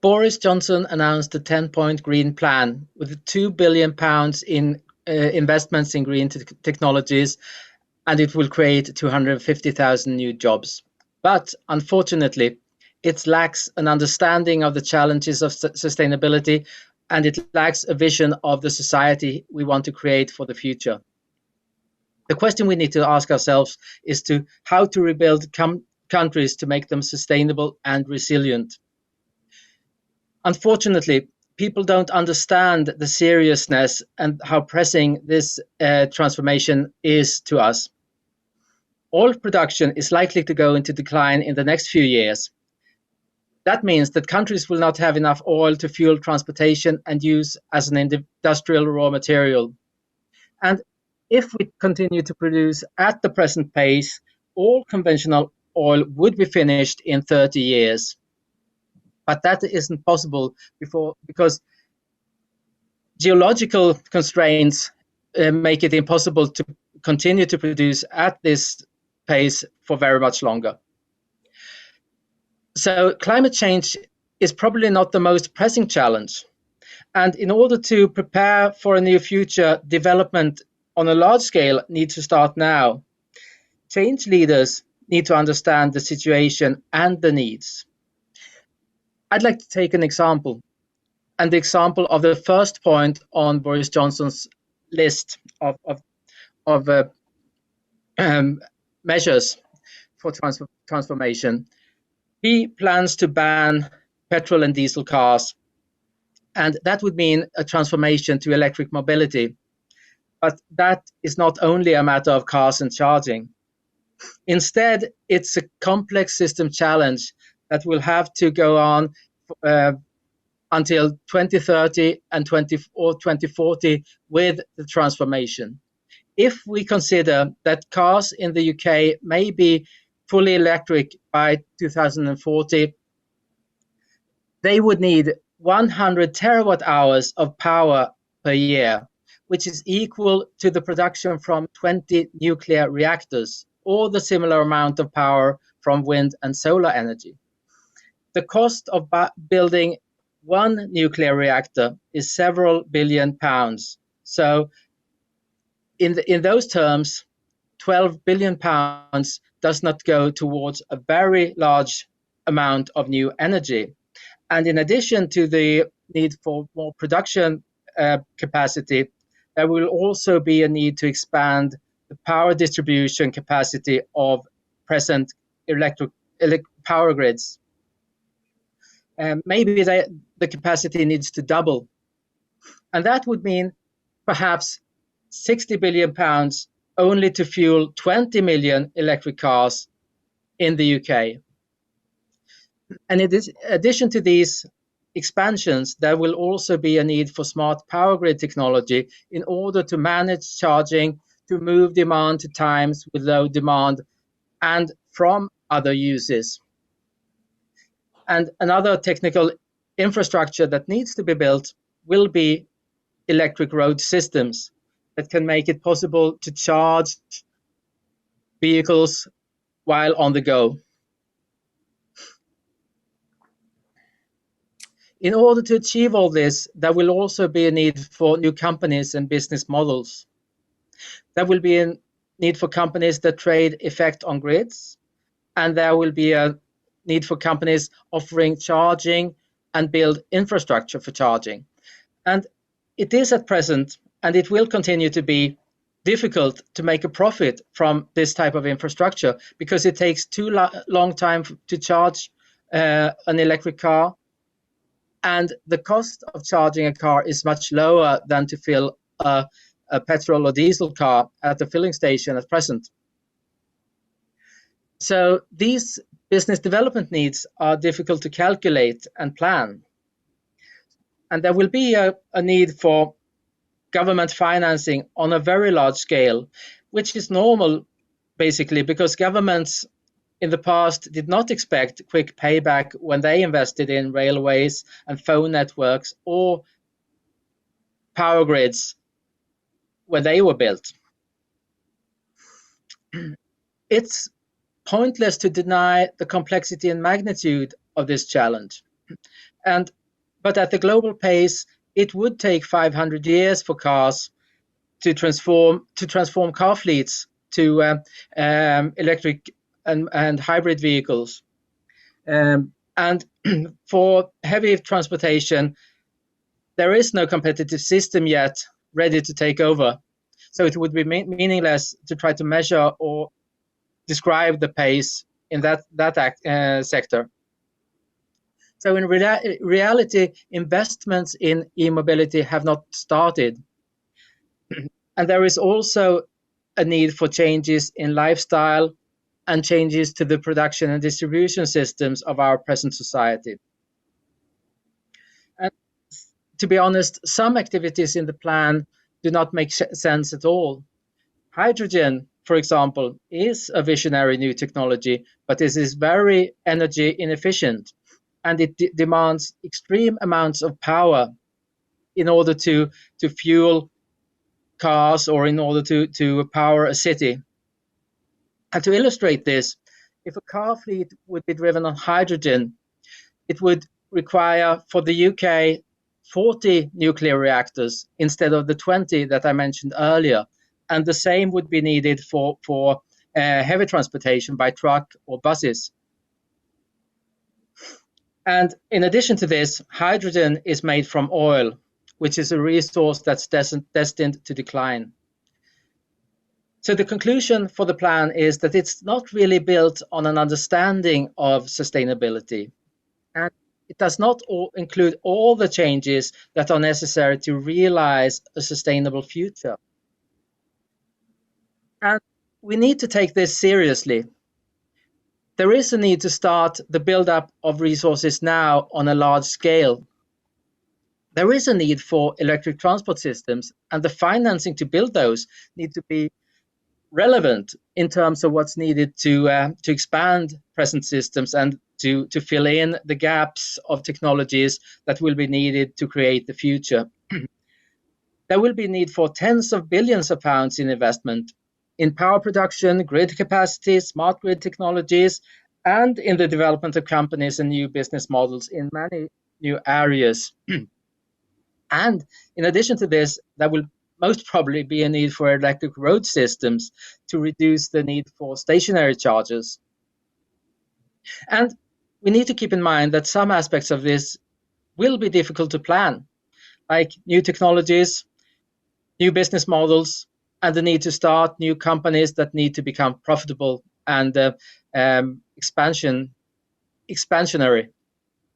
Boris Johnson announced a 10-point green plan with £2 billion in investments in green technologies, and it will create 250,000 new jobs. But unfortunately, it lacks an understanding of the challenges of sustainability, and it lacks a vision of the society we want to create for the future. The question we need to ask ourselves is how to rebuild countries to make them sustainable and resilient. Unfortunately, people don't understand the seriousness and how pressing this transformation is to us. Oil production is likely to go into decline in the next few years. That means that countries will not have enough oil to fuel transportation and use as an industrial raw material. And if we continue to produce at the present pace, all conventional oil would be finished in 30 years. But that isn't possible because geological constraints make it impossible to continue to produce at this pace for very much longer. So climate change is probably not the most pressing challenge. And in order to prepare for a new future, development on a large scale needs to start now. Change leaders need to understand the situation and the needs. I'd like to take an example, and the example of the first point on Boris Johnson's list of measures for transformation. He plans to ban petrol and diesel cars, and that would mean a transformation to electric mobility. But that is not only a matter of cars and charging. Instead, it's a complex system challenge that will have to go on until 2030 and 2040 with the transformation. If we consider that cars in the UK may be fully electric by 2040, they would need 100 terawatt hours of power per year, which is equal to the production from 20 nuclear reactors, or the similar amount of power from wind and solar energy. The cost of building one nuclear reactor is several billion pounds. So in those terms, 12 billion pounds does not go towards a very large amount of new energy. And in addition to the need for more production capacity, there will also be a need to expand the power distribution capacity of present electric power grids. Maybe the capacity needs to double. And that would mean perhaps 60 billion pounds only to fuel 20 million electric cars in the UK. And in addition to these expansions, there will also be a need for smart power grid technology in order to manage charging, to move demand to times with low demand and from other uses. And another technical infrastructure that needs to be built will be electric road systems that can make it possible to charge vehicles while on the go. In order to achieve all this, there will also be a need for new companies and business models. There will be a need for companies that trade effect on grids, and there will be a need for companies offering charging and build infrastructure for charging. And it is at present, and it will continue to be, difficult to make a profit from this type of infrastructure because it takes too long time to charge an electric car, and the cost of charging a car is much lower than to fill a petrol or diesel car at the filling station at present. So these business development needs are difficult to calculate and plan. And there will be a need for government financing on a very large scale, which is normal basically because governments in the past did not expect quick payback when they invested in railways and phone networks or power grids when they were built. It's pointless to deny the complexity and magnitude of this challenge. But at the global pace, it would take 500 years for cars to transform car fleets to electric and hybrid vehicles. And for heavy transportation, there is no competitive system yet ready to take over. So it would be meaningless to try to measure or describe the pace in that sector. So in reality, investments in e-mobility have not started. And there is also a need for changes in lifestyle and changes to the production and distribution systems of our present society. And to be honest, some activities in the plan do not make sense at all. Hydrogen, for example, is a visionary new technology, but this is very energy inefficient, and it demands extreme amounts of power in order to fuel cars or in order to power a city. And to illustrate this, if a car fleet would be driven on hydrogen, it would require for the UK 40 nuclear reactors instead of the 20 that I mentioned earlier. And the same would be needed for heavy transportation by truck or buses. And in addition to this, hydrogen is made from oil, which is a resource that's destined to decline. So the conclusion for the plan is that it's not really built on an understanding of sustainability. And it does not include all the changes that are necessary to realize a sustainable future. And we need to take this seriously. There is a need to start the build-up of resources now on a large scale. There is a need for electric transport systems, and the financing to build those need to be relevant in terms of what's needed to expand present systems and to fill in the gaps of technologies that will be needed to create the future. There will be need for tens of billions of pounds in investment in power production, grid capacity, smart grid technologies, and in the development of companies and new business models in many new areas. And in addition to this, there will most probably be a need for electric road systems to reduce the need for stationary chargers. And we need to keep in mind that some aspects of this will be difficult to plan, like new technologies, new business models, and the need to start new companies that need to become profitable and expansionary.